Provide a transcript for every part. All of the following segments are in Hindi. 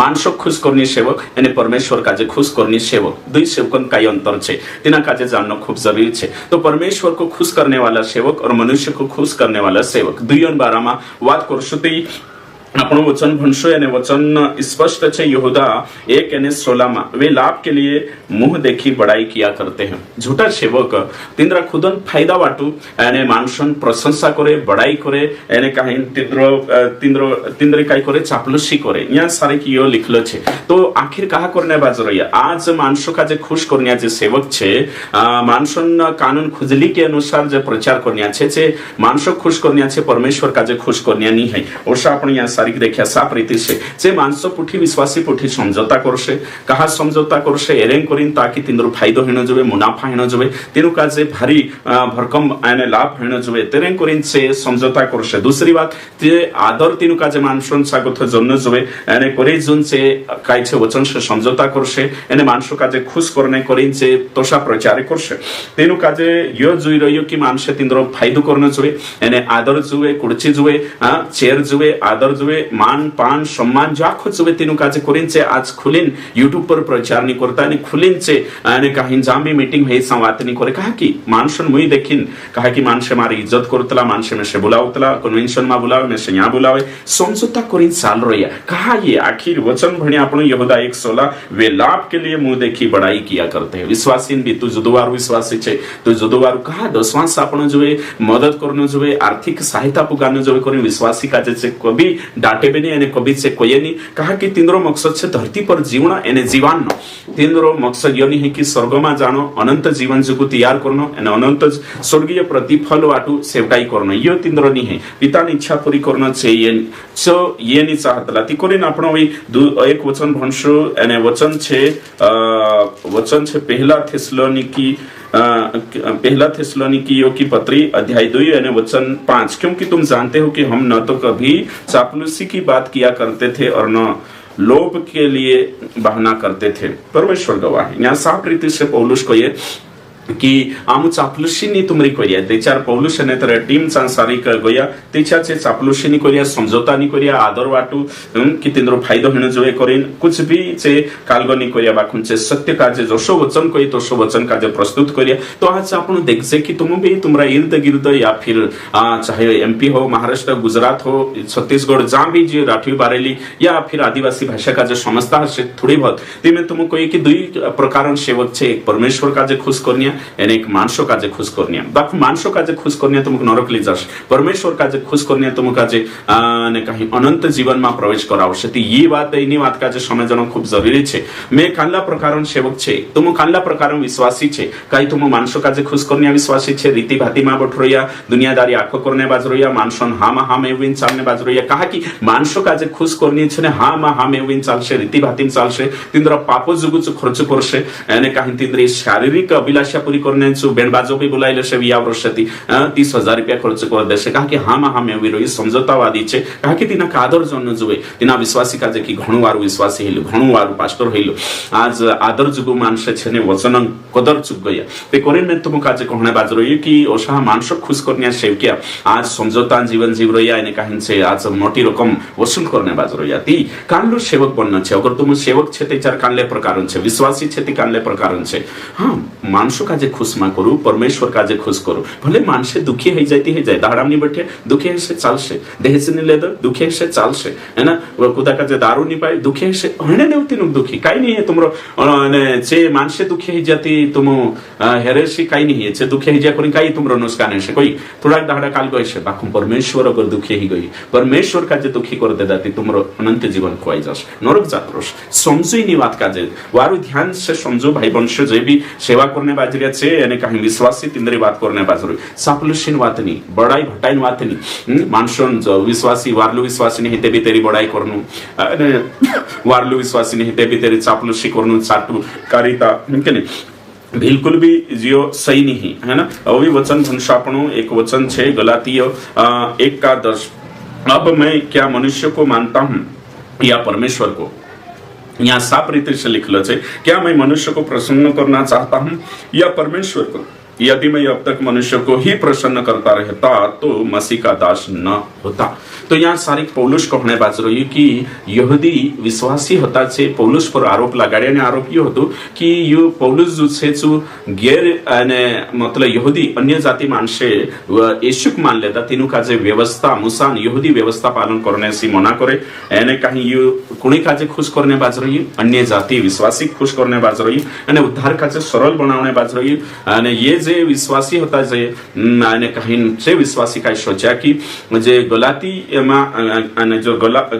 माणसो खुश करनी सेवक यानी परमेश्वर काजे खुश करनी सेवक दुई सेवकन का अंतर छे तिना काजे जानना खूब जरूरी छे। तो परमेश्वर को खुश करने वाला सेवक और मनुष्य को खुश करने वाला सेवक दुईन बारामा वात करशु ते आपण वचन भणशो यानी वचन स्पष्ट छे। यहूदा 1:16 में वे लाभ के लिए मुंह देखी बड़ाई किया करते हैं। झूठा सेवक तिंद्रा खुदन फायदा वाटू यानी मानसन प्रशंसा करे बड़ाई करे यानी कहीं तिंद्रे काय करे चापलुसी करे या सारे की यो लिखलो छे। तो आखिर कहा करने बाज रही आज मानसो का जे खुश करनिया जे सेवक छे मानसन कानून खुजली के अनुसार जे प्रचार करनिया छे जे मानसो खुश करनिया छे परमेश्वर का जे खुश करनिया नहीं है। ओसा आपण या सारिक देखिया साफ रीति से जे मानसो पुठी विश्वासी पुठी समझौता करसे कहा समझौता करसे एरेंग करिन ताकि तिंद्रो फायदो हेनो जबे मुनाफा हेनो जबे तिनु का जे भारी भरकम आने लाभ हेनो जबे तेरेंग करिन से समझौता करसे। दूसरी बात जे आदर तिनु का जे मानसन सागथ जन्न जबे यानी करे जुन से काय छे वचन से समझौता करसे यानी मानसो का जे खुश करने करिन से तोसा प्रचार करसे तिनु का जे यो जुई रहियो कि मानसे तिंद्रो फायदो करनो जबे यानी आदर जुवे कुडची जुवे चेर जुवे आदर जुवे मान पान सम्मान जो आखो जुवे तिनु का जे करिन से आज खुलिन यूट्यूब पर प्रचार नहीं करता आणि खुलिन से यानी काही जामी मीटिंग हे संवाद नहीं करे कहा कि मानसन मुई देखिन कहा कि मानसे मारी इज्जत करतला मानसे में से बुलावतला कन्वेंशन में बुलावे में से यहाँ बुलावे समझौता करिन चाल रहिया कहा ये आखिर वचन भणी आपण यहूदा 1:16 वे लाभ के लिए मुंह देखी बड़ाई किया करते हैं। विश्वासीन भी तू जुदुवार विश्वासी छे तू जुदुवार कहा दसवांश आपण जुवे मदद करनो जुवे आर्थिक सहायता पुगानो जुवे करिन विश्वासी का जे कभी डांटे भी नहीं यानी कभी से कोई नहीं कहा कि तिंद्रो मकसद से धरती पर जीवना यानी जीवन नो तिंद्रो मकसद यो नहीं है कि स्वर्ग में जानो अनंत जीवन जो तैयार करनो यानी अनंत स्वर्गीय प्रतिफल वाटू सेवकाई करनो यो तिंद्रो नहीं है पिता ने इच्छा पूरी करनो चाहिए सो ये नहीं चाहतला ती करिन आपण वी एक वचन भणशो यानी वचन छे पहला थिस्सलुनीकियों की पत्री अध्याय 2 यानी वचन 5 क्योंकि तुम जानते हो कि हम न तो कभी चापलूसी की बात किया करते थे और न लोभ के लिए बहाना करते थे। परमेश्वर गवाह है। यहाँ साफ रीति से पौलुस को ये कि आमु चापलुसीनी तुमरी कोरिया तेचार पौलुस ने तर टीम सांसारिक गोया तेचाचे चापलुसीनी कोरिया समझौता नी कोरिया आदर वाटू कि तिंद्रो फायदो हेनो जोए करिन कुछ भी चे कालगनी कोरिया बाखुन चे सत्य काजे जोशो वचन कोई तोशो वचन काजे प्रस्तुत कोरिया। तो आज आपण देखजे कि तुम भी तुमरा इर्द गिर्द या फिर चाहे एमपी हो महाराष्ट्र गुजरात हो छत्तीसगढ़ जहां भी जो राठवी बारेली या फिर आदिवासी भाषा का जो समझता है थोड़ी बहुत तिमे तुम कोई कि दुई प्रकार सेवक छे एक परमेश्वर काजे खुश करनिया यानी एक मानसो काजे खुश करनिया बाकी मानसो काजे खुश करनिया तुमको नरक ले जास परमेश्वर काजे खुश करनिया तुम काजे ने कहीं अनंत जीवन में प्रवेश करावशे। ती ये बात एनी बात काजे समजणो खूब जरूरी छे। मैं कानला प्रकार सेवक छे तुम कानला प्रकार विश्वासी छे काही तुम मानसो काजे खुश करनिया विश्वासी छे रीति भाती में बठरोया दुनियादारी आखो करने बाजरोया मानसन हा मेविन चालने बाजरोया कहा कि मानसो काजे खुश करनी छे ने हा मेविन चालशे रीति भाती चालशे तिंद्रा पापो जुगुच खर्च करशे यानी कहीं तिंद्री शारीरिक अभिलाषा पूरी करने बैंड बाजो भी बुलाइले से विया वर्षती 30,000 रुपया खर्च कर देशे कहा कि हाँ में विरोही समझौतावादी छे कहा कि तिना का आदर जन जुए तिना विश्वासी काजे कि घणु वारु विश्वासी हेलु घणु वारु पास्टर हेलु आज आदर जुगु मानसे छेने वचन कदर चुक गया ते करिन में तुम काजे कहणे बाजरो कि ओसा मानस खुश करनिया सेवकिया आज समझौता जीवन जीव रहिया ने काहिन से आज मोटी रकम वसूल करने बाजरो या ती कानलो सेवक बनना छे अगर तुम सेवक छे ते चार कानले प्रकार छे विश्वासी छे ते कानले प्रकार छे। हां मानसो काजे खुश मा करू परमेश्वर काजे खुश करू भले मानसे दुखी है जाती है जाय दाड़ाम नहीं बैठे दुखी से चालसे देह से नहीं लेदर दुखी से चालसे है ना वो खुदा का जे दारू नहीं पाए दुखी से हणे नेवती नु दुखी काई नहीं है तुमरो ने जे मानसे दुखी है जाती तुम हेरेसी काई नहीं है जे दुखी है जा करी काई तुमरो नुकसान है से कोई थोड़ा दाड़ा काल गई से बाकू परमेश्वर अगर दुखी ही गई परमेश्वर का जे दुखी कर दे जाती तुमरो अनंत जीवन खोई जास नरक जातरोस समझो नहीं बात का जे वारु ध्यान से समझो भाई वंश जे भी सेवा करने बाजरिया छे यानी कहीं विश्वासी तिंद्री बात करने बाजरो चापलुसीन बात नहीं बड़ाई भटाइन बात नहीं मानसन विश्वासी वारलू विश्वासी नहीं ते भी तेरी बड़ाई करनु वारलू विश्वासी नहीं ते भी तेरी चापलुसी करनु चाटू कारिता के नहीं बिल्कुल भी जियो सही नहीं है ना। अभी वचन भंशापणो एक वचन छे गलातिय 1:10 अब मैं क्या मनुष्य को मानता हूं या परमेश्वर को। यहाँ साफ रीति से लिखलो छे क्या मैं मनुष्य को प्रसन्न करना चाहता हूं या परमेश्वर को। यदि मैं अब तक मनुष्य को ही प्रसन्न करता रहता तो मसीह का दास न होता। तो यहाँ सारी पौलुस कहणे बाज रही कि यहूदी विश्वासी होता छे पौलुस पर आरोप लगाड़े ने आरोप यो हतो कि यो पौलुस जो छे जो गैर अने मतलब यहूदी अन्य जाति मानसे येशुक मान लेता तीनों का जे व्यवस्था मुसान यहूदी व्यवस्था पालन करने से मना करे एने कहीं यो कुणी काजे खुश करने बाज रही अन्य जाति विश्वासी खुश करने बाज रही अने उद्धार का जे सरल बनाने बाज रही अने ये जे विश्वासी होता जे अने कहीं से विश्वासी का सोचा कि जे गलाती અને જો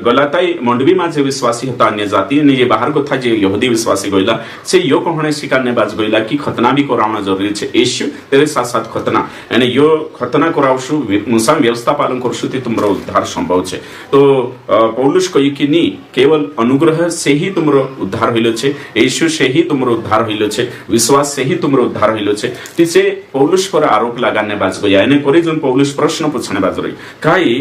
ગલાતાઈ મંડવીમાં જે વિશ્વાસી હતા અન્ય જાતિ અને એ બહાર ગોથા જે યહૂદી વિશ્વાસી ગયેલા છે યો કહણે સ્વીકારને બાજ ગયેલા कि खतना भी करावना जरूरी છે येशू तेरे साथ साथ खतना અને यो खतना करावशु मुसान व्यवस्था पालन करशु ते तुमरो उद्धार संभव છે। तो पौलुस कही कि नहीं केवल अनुग्रह से ही तुमरो उद्धार होइलो છે येशू से ही तुमरो उद्धार होइलो છે विश्वास से ही तुमरो उद्धार होइलो છે। तिचे पौलुस पर आरोप लगाने बाज गया एने कोरी जोन पौलुस प्रश्न पूछने बाज रही काई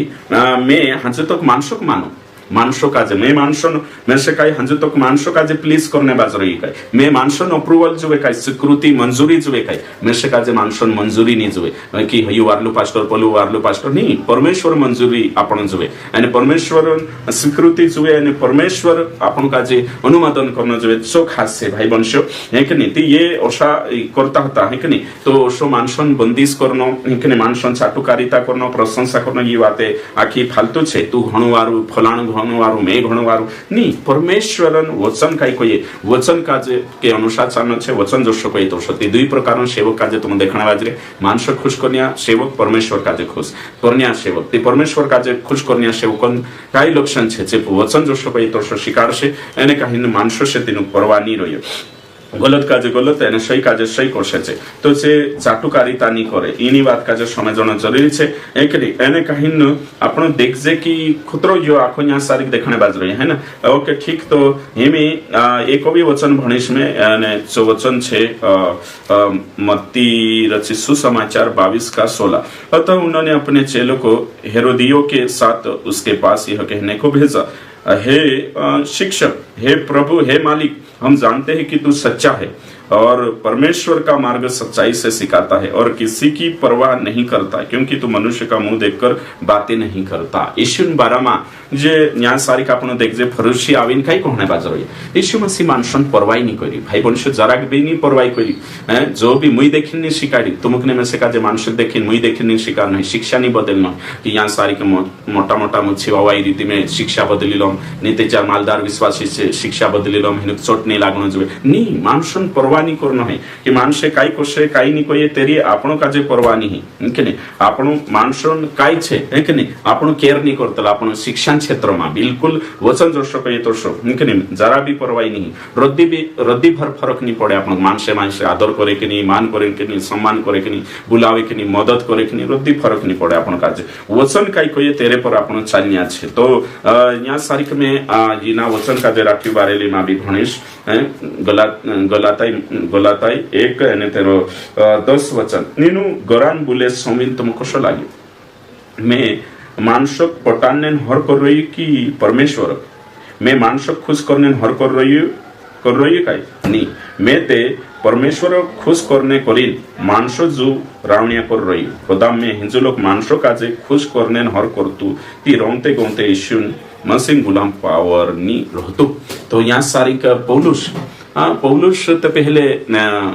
मैं हंजे तक मानसोक मानो मानसों काजे मैं मानसों में से काही हंजे तक मानसों काजे प्लीज करने बाज रही काय मैं मानसों अप्रूवल जुवे काय स्वीकृति मंजूरी जुवे काय में से काजे मानसों मंजूरी नहीं जुवे कि हयु वारलू पास्टर पलू वारलू पास्टर नहीं परमेश्वर मंजूरी आपण जुवे आणि परमेश्वर स्वीकृति जुवे आणि परमेश्वर आपण काजे अनुमोदन करनो जुवे सो खास से भाई बंशो है कि नहीं ये ओशा करता होता है कि नहीं तो ओशो मानसों बंदिश करनो है कि नहीं मानसों चाटुकारिता करनो प्रशंसा करनो ये बातें आखी फालतू छे तू घणुवारू फलाणु घणुवारू मैं घणुवारू नहीं परमेश्वरन वचन काय कोये वचन काजे के अनुशासन छे वचन जो कोई तो सती दुई प्रकार सेवक काजे तुम देखना बाजरे मानस खुश करनिया सेवक परमेश्वर काजे खुश करनिया सेवक ते परमेश्वर काजे खुश करनिया सेवकन काय लक्षण छे जे वचन जो कोई तो स्वीकार छे एने काही मानस से तेनु परवा नहीं रह्यो गलत काजे गलत एने सही काजे सही करशे छे तो से चाटुकारिता नहीं करे इनी बात काजे समझना जरूरी छे एकरी एने कहिन आपण देखजे कि खुतरो जो आखो यहाँ सारी देखने बाज रही है ना ओके ठीक तो हेमी एक भी वचन भणिश में एने जो वचन छे मत्ती रचित सुसमाचार 22 का 16 अतः उन्होंने अपने चेलों को हेरोदियों के साथ उसके पास यह कहने को भेजा हे शिक्षक हे प्रभु हे मालिक हम जानते हैं कि तू सच्चा है और परमेश्वर का मार्ग सच्चाई से सिखाता है और किसी की परवाह नहीं करता क्योंकि तू मनुष्य का मुंह देखकर बातें नहीं करता। यीशु बारामा जे न्याय सारी का आपण देख जे फरुशी आविन काय कहणे बाजर यीशु मसीह मानसन परवाही नहीं करी भाई बंश जराक भी नहीं परवाही करी जो भी मुई देखिन नहीं शिकारी तुमकने में से का जे मानस देखिन मुई देखिन नहीं शिकार नहीं शिक्षा नहीं बदलना कि यहाँ सारी के मोटा मोटा मुच्छी वावाई रीति में शिक्षा बदली लम नीते चार मालदार विश्वासी से शिक्षा बदली लम हिन चोट नहीं लागनो जो नहीं मानसन परवाह नहीं करनो है कि मानसे काय कोसे काय नहीं कोये तेरी आपणो काजे परवाह नहीं के नहीं आपणो मानसन काय छे है के नहीं आपणो केयर नहीं करतला आपणो शिक्षा क्षेत्र में बिल्कुल वचन जोशो कहे तो शो के नहीं जरा भी परवाही नहीं रद्दी भर फरक नहीं पड़े आपणो मानसे मानसे आदर करे के नहीं मान करे के नहीं सम्मान करे के नहीं बुलावे के नहीं मदद करे के नहीं रद्दी फरक नहीं पड़े आपणो काजे वचन काय कोये तेरे पर आपणो चालनिया छे। तो यहाँ सारिक में जीना वचन काजे राखी बारेली में भी भणीश गलाताई 1 અને તેરો 10 વચન નીનું ગરાન બોલે સોમિન તમ કશો લાગ્યો मैं मानसक पटाने हर कर रही कि परमेश्वर मैं मानसक खुश करने हर कर रही काय नहीं मैं ते परमेश्वर खुश करने करीन मानसो जो रावणिया कर रही खुदा में हिंदू लोग मानसो काजे खुश करने हर करतु ती रोंगते गोंते यीशु मसीह गुलाम पावर नी रहतो। तो यहाँ सारी का पौलुस तो पहले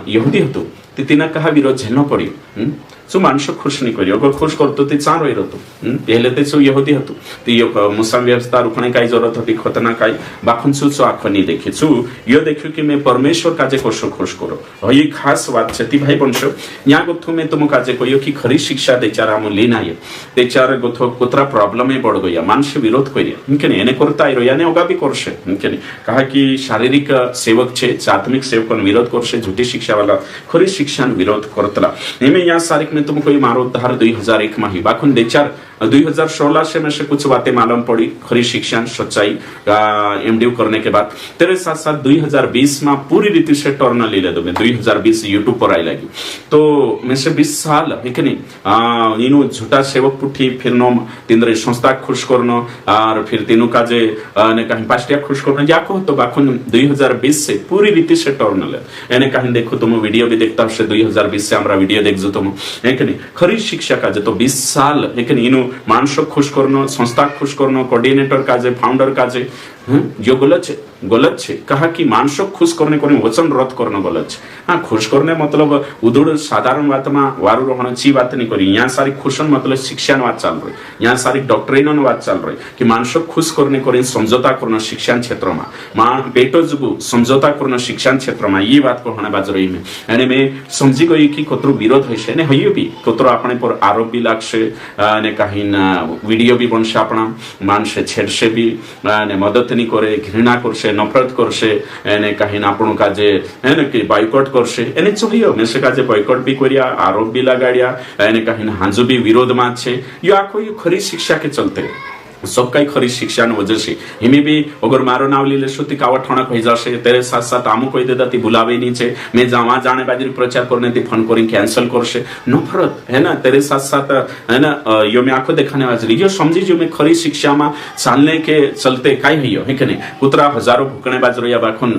यहूदी हतो तिना कहा विरोध झेलना पड़ियो सो मानस खुश नहीं करियो अगर खुश करतो ते चार होई रहतो पहले ते सो यहूदी हतो ती यो मुस्लिम व्यवस्था रुखणे काय जरूरत होती खतना काय बाखुन सो आँख नहीं देखी छु यो देखियो कि मैं परमेश्वर काजे कसो खुश करो हई खास बात छती भाई बंशो या गोथु में तुम काजे कोयो कि खरी शिक्षा देचारा मु लेना ये देचार गोथो कुत्रा प्रॉब्लम में बढ़ गया मानस विरोध करिया इनके एने करता आइरो याने ओगा भी करशे इनके कहा कि शारीरिक सेवक छे आत्मिक सेवकन विरोध करशे झूठी शिक्षा वाला खरी शिक्षा विरोध करतला एमे या सारिक में तुम कोई मारो उद्धार 2001 में ही बाखुन देचार 2016 से में से कुछ बातें मालूम पड़ी खरी शिक्षा सच्चाई एमडीयू करने के बाद। तेरे साथ साथ 2020 में पूरी रीति से टर्न ले ले दो। 2020 यूट्यूब पर आई लगी तो में से 20 साल है कि नहीं इनु झूठा सेवक पुठी फिर नो तीन संस्था खुश करनो और फिर तीनों का जे ने कहीं पास्टिया खुश करनो जाको तो बाखुन 2020 से पूरी रीति से टर्न ले एने कहीं देखो तुम वीडियो भी देखता हो 2020 से हमारा वीडियो देख जो तुम है कि नहीं खरी शिक्षा का जे तो 20 साल है कि नहीं इनु मानसो खुश करनो संस्था खुश करनो कोऑर्डिनेटर का जे फाउंडर का जे जो गलत छे कहा कि मानसो खुश करने को वचन रद्द करना गलत छे। हाँ खुश करने मतलब उदुड़ साधारण बात में वारू रहना ची बात नहीं करी। यहाँ सारी खुशन मतलब शिक्षा बात चल रही, यहाँ सारी डॉक्ट्रिन बात चल रही कि मानसो खुश करने को समझौता करना शिक्षा क्षेत्र में पेटो जुगु समझौता करना शिक्षा क्षेत्र में ये बात को हने बाज रही में यानी मैं समझी गई कि कोतरो विरोध है ने हयो भी कोतरो अपने पर आरोप भी लागशे ने कहीं वीडियो भी बनशे अपना मानसे छेड़शे भी ने मदद नहीं करे घृणा करशे नफरत करशे एने कहीं आपणो काजे है ना कि बॉयकॉट करशे एने चाहिए में से काजे बॉयकॉट भी करिया आरोप भी लगाड़िया एने कहीं हाजु भी विरोध में छे यो आखो ये खरी शिक्षा के चलते सबका खरी शिक्षा न वजह से हिमें भी अगर मारो नाव ली लेशो ती कावा ठणक हो जाशे तेरे साथ साथ आमु कोई देता ती बुलावे नहीं छे मैं जावा जाने बाजी प्रचार करने ती फोन करी कैंसिल करशे नफरत है ना तेरे साथ साथ है ना यो में आंखों दिखाने वाली यो समझी जो मैं खरी शिक्षा में चालने के चलते काई है कि नहीं कुतरा हजारों भूकने बाज रही बाखुन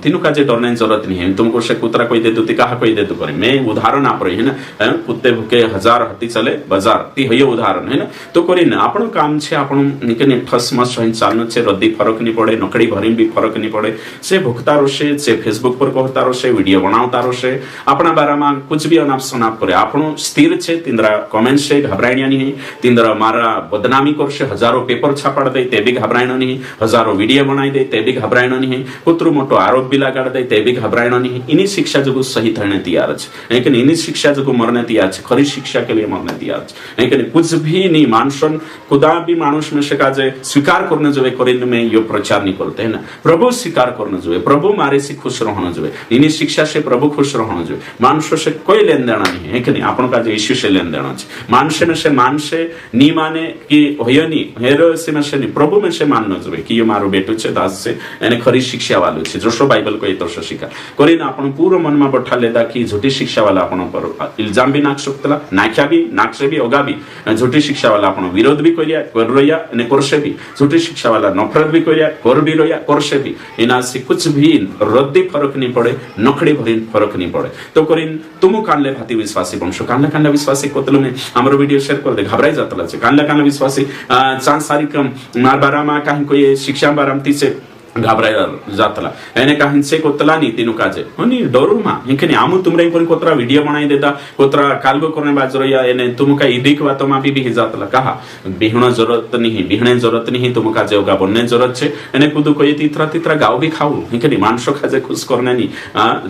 तीनों का जे डरने जरूरत नहीं है तुमको से कुतरा कोई दे दो ती कहा कोई दे दो करे मैं उदाहरण आप रही है ना कुत्ते भूखे हजार हती चले बाजार ती है उदाहरण है ना तो करी ना आपण काम छे आपण निकने ठस मस सही चालनो छे रद्दी फरक नहीं पड़े नकड़ी भरीम भी फरक नहीं पड़े से भुगता रोशे से फेसबुक पर कहता रोशे वीडियो बनावता रोशे अपना बारे में कुछ भी अनाप शनाप करे आपण स्थिर छे तिंद्रा कमेंट से घबराणिया नहीं तिंद्रा मारा बदनामी करशे हजारों पेपर छापाड़ दे ते भी घबरायणो नहीं हजारों वीडियो बनाई दे ते भी घबरायणो नहीं कुतरो मोटो आरोप भी लगाड़ दे ते भी घबरायणो नहीं इनी शिक्षा जो सही थने तैयार छे लेकिन इनी शिक्षा जो मरने तैयार छे खरी शिक्षा के लिए मरने तैयार छे लेकिन कुछ भी नहीं मानसन खुदा भी मानुष में से काजे स्वीकार करने जो करें में यो प्रचार नहीं करते है ना प्रभु स्वीकार करने जो प्रभु मारे से खुश रहना जो इन्हीं शिक्षा से प्रभु खुश रहना जो मानुष से कोई लेन देना नहीं है कि नहीं आपन का जो यीशु से लेन देना चाहिए मानुष में से मान से नी माने कि होयो नी हेरो से में से नहीं प्रभु में से मानना जो कि ये मारो बेटो छे दास से यानी खरी शिक्षा वालो छे जोशो बाइबल को ये तो शिक्षा करी ना अपन पूरा मन में बैठा लेता कि झूठी शिक्षा वाला अपन पर इल्जाम भी नाक सकतला नाख्या भी नाक से भी होगा भी झूठी शिक्षा वाला अपन विरोध भी करिया कर रोया ने करसे भी झूठी शिक्षा वाला नफरत भी करिया कर भी रोया करसे भी इना से कुछ भी रद्दी फरक नहीं पड़े नखड़ी भरी फरक नहीं पड़े तो करिन तुम कानले भाती विश्वासी बनशो कानले विश्वासी कोतलो में हमरो वीडियो शेयर कर दे घबराई जातला छे कानले विश्वासी चांद सारी कम मार बारामा काहे कोई शिक्षा बारामती से घबराई जातला एने कहीं से कोतला नहीं तीनों काजे होनी डरू मा इनके आमु तुमरे कोन कोतरा वीडियो बनाई देता कोतरा कालगो करने बाज रया एने तुम का इदिक बातो मा भी जातला कहा बिहणो जरूरत नहीं बिहणे जरूरत नहीं तुम का जेगा बनने जरूरत छे एने कुदु कोई तीतरा तीतरा गाव भी खाऊ इनके मानसो खाजे खुश करने नहीं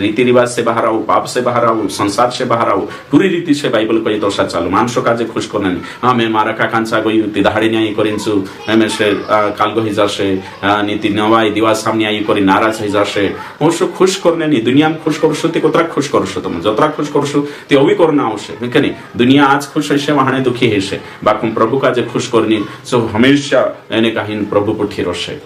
रीति रिवाज से बाहर आओ पाप से बाहर आओ संसार से बाहर आओ पूरी रीति से बाइबल को दोषा चालू मानसो काजे खुश करने नहीं हां मैं मारा का कांचा गई तिदाहड़ी न्याय करिन्छु एमे से कालगो हिजासे नीति नवाई दिवस सामने आई करी नाराज हो जाशे ओशो खुश करने नहीं दुनिया में खुश करशो ते कोतरा खुश करशो तुम जतरा खुश करशो ते ओवी करना आवश्यक है कि नहीं दुनिया आज खुश है वहाने दुखी है बाकुम प्रभु का जे खुश करनी सो हमेशा एने कहीं प्रभु पुठी रोशे।